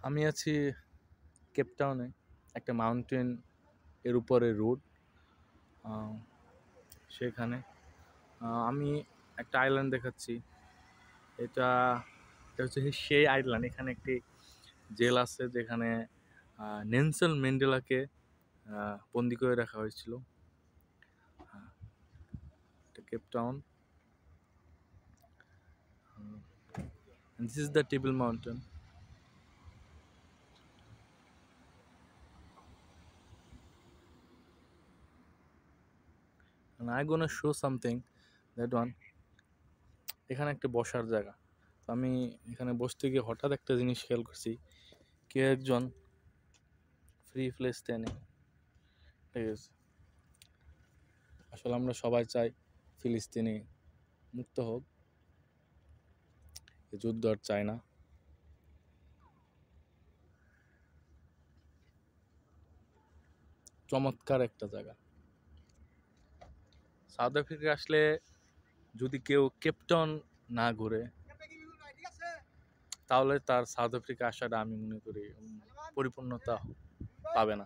আমি আছি কেপটাউনে, একটা মাউন্টেন এর উপরে রোড। সেখানে আমি একটা আইল্যান্ড দেখাচ্ছি। এটা এটা হচ্ছে সেই আইল্যান্ড। এখানে একটি জেল আছে যেখানে নেলসন ম্যান্ডেলাকে বন্দি করে রাখা হয়েছিল। এটা Cape Town. This is the Table Mountain. And I'm gonna show something. That one. এখানে একটা বসার জায়গা। তো আমি এখানে বসতে গিয়ে হঠাৎ একটা জিনিস খেয়াল করছি, কেউ একজন ফ্রি ফিলিস্তিনি, ঠিক আছে? আসলে আমরা সবাই চাই ফিলিস্তিনি মুক্ত হোক, এই যুদ্ধ আর চাই না। চমৎকার একটা জায়গা। সাউথ আফ্রিকা আসলে যদি কেউ কেপটাউন না ঘুরে, তাহলে তার সাউথ আফ্রিকা আসাটা আমি মনে করি পরিপূর্ণতা পাবে না।